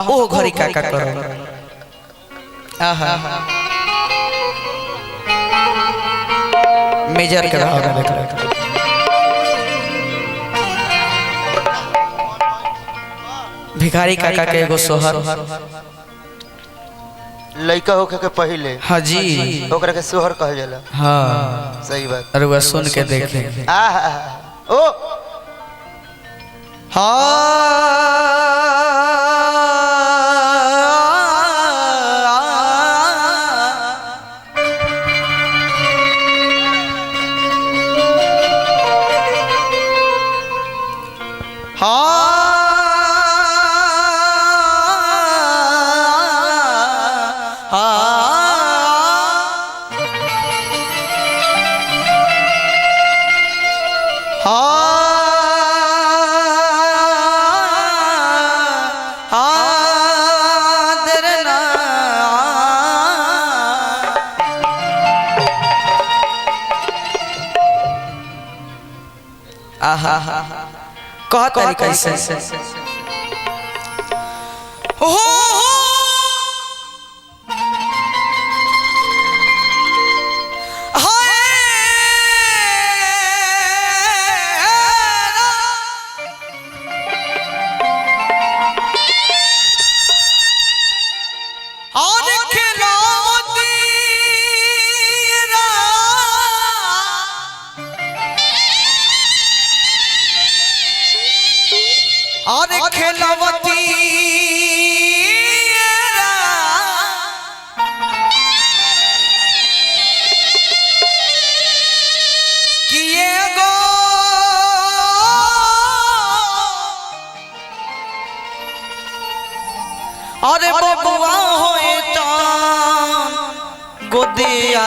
ओ घरी का करो आहा मेजर के भाव में देख रहे भिखारी काका के एगो सोहर लड़का होके के पहले हाँ जी ओकरा के सोहर कहल जाला। हाँ सही बात। अरे वह सुन के देखे ओ कह तरीका से हो और खेलवती किए गो अरे बबुआ होए तो गोदिया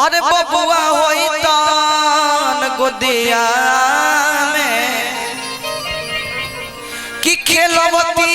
अरे बबुआ होई तान गोदिया में कि खेलवती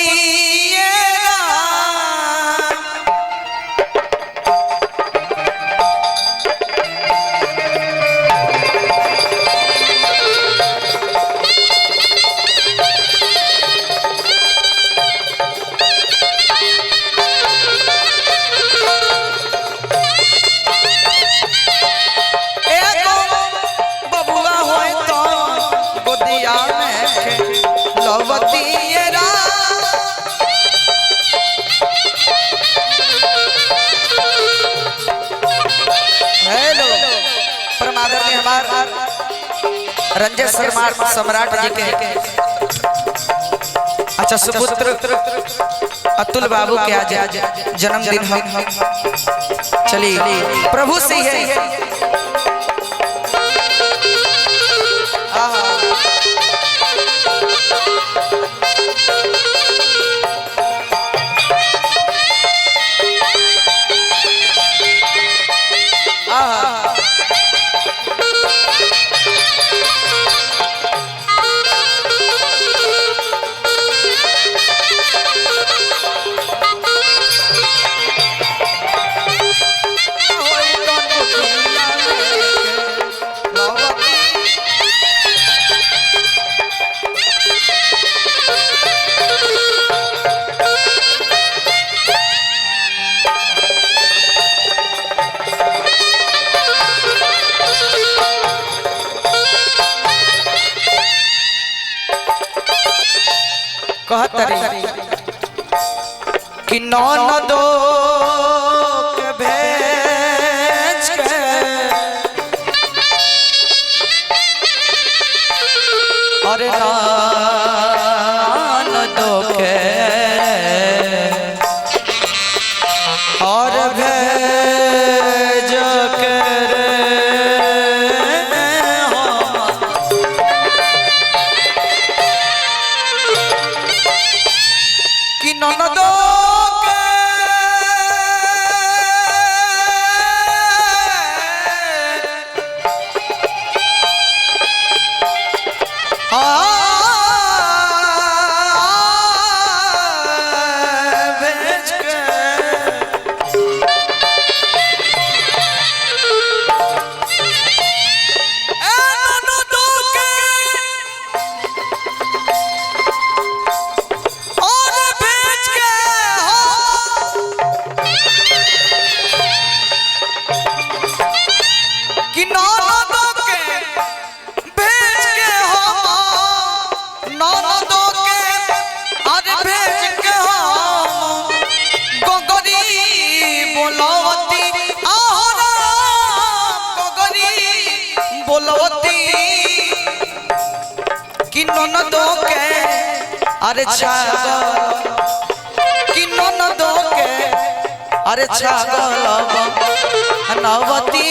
रंजन शर्मा सम्राट जी के अच्छा सुपुत्र अतुल बाबू के आज जन्मदिन है। चलिए प्रभु से है कहतरी कि नौनदो के भेज के अरे नौनदो के और भेज के ननदो के बोलवती कि ननदो के अरे छागल कि ननदो के अरे छागल नवती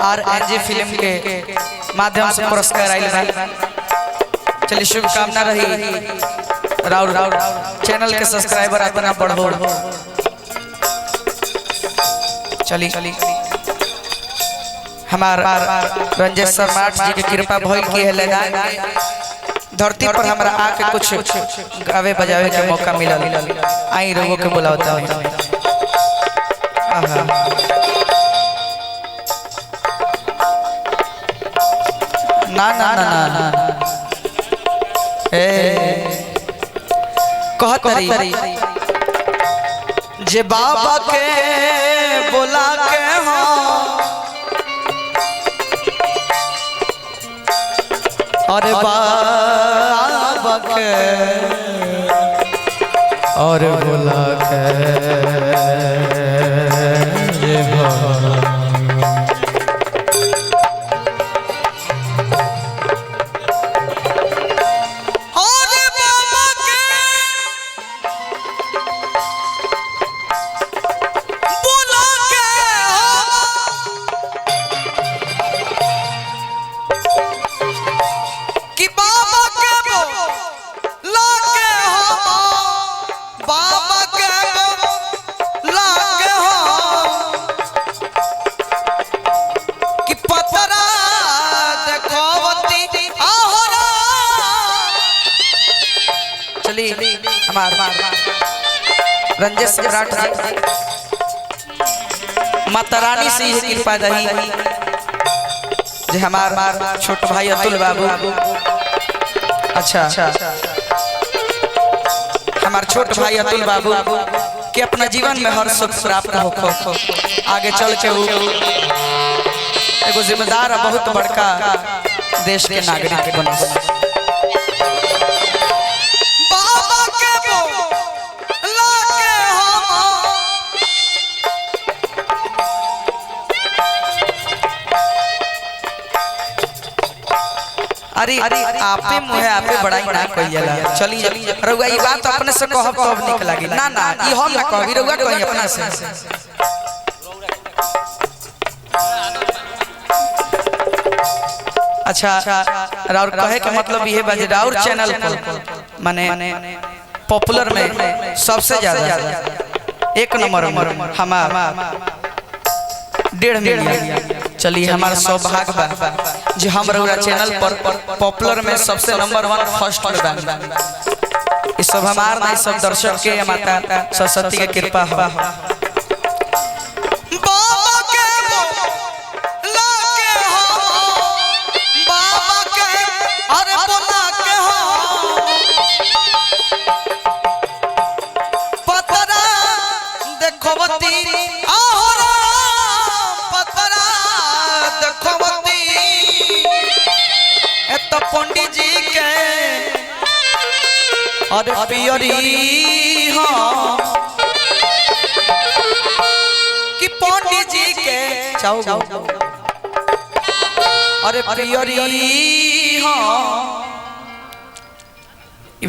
RNG फिल्म के माध्यम से पुरस्कार आइल बा। चलिए शुभकामना रही राउर चैनल के सब्सक्राइबर अपना बढ़ो। चली हमारा रंजेश सम्राट जी की कृपा भइल की है लगा धरती पर हमरा आके कुछ गावे बजावे के मौका मिलल। आई रघु के बुलावता है। ना ना ना ना कहतरी जे बाबा के बोला के हो अरे बाबा के और बोला के रंजेश सम्राट माता रानी से ही कृपा दही जे हमार छोट भाई अतुल बाबू। अच्छा हमार छोट भाई अतुल बाबू के अपना जीवन में हर सुख प्राप्त हो आगे चल के एगो जिम्मेदार बहुत बड़का देश के नागरिक बने। अरे आपे मुहे आपे बड़ाई ना कहिला। चली रउआ ई बात अपने से कहब तब निक लागी। ना ना ई हम ना कहबी रउआ कहि अपना से। अच्छा राउर कहे के मतलब ये बाजे राउर चैनल पर माने पॉपुलर में सबसे ज्यादा एक नंबर हमारा 1.5 मिलियन। चलिए हमारा सौभाग्य बा जो हम रउरा चैनल पर पॉपुलर में सबसे नंबर 1 फर्स्ट में बा। इस सब हमार नहीं सब दर्शक के माता सरस्वती के कृपा हो। पंडित जी के अरे पियरी हो कि पंडित जी के चाहो अरे पियरी हो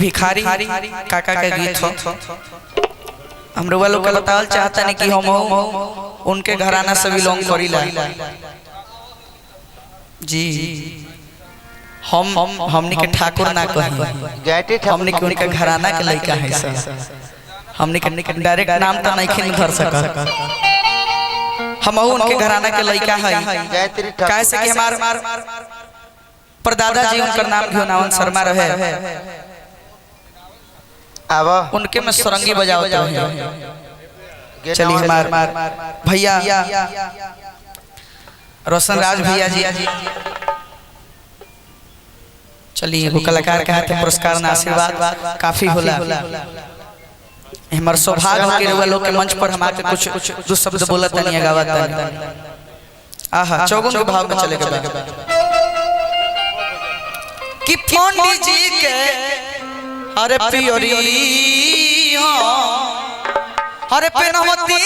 भिखारी काका का गीत हो हम लोग का बतावल चाहता नहीं कि हम उनके घराना से बिलोंग करीला जी हमनी के ठाकुर ना कही हमनी के उनके घराना के लड़का है सर हमनी के डायरेक्ट नाम तो नहीं खिन धर सका हम उनके घराना के लड़का है कैसे कि हमार परदादा जी उनका नाम घियोनावन शर्मा रहे उनके में सरंगी बजावत रहे चलिए हमार भैया रोशन राज भैया जी चलिए वो कलाकार के हाथ पुरस्कार ना आशीर्वाद काफी होला हमार सौभाग्य के रउआ लोग के मंच पर हम आके कुछ दो शब्द बोलत नहीं गावत नहीं आहा चौगुन के भाव में चले के कि पंडित जी के अरे पियरी हो अरे पेनवती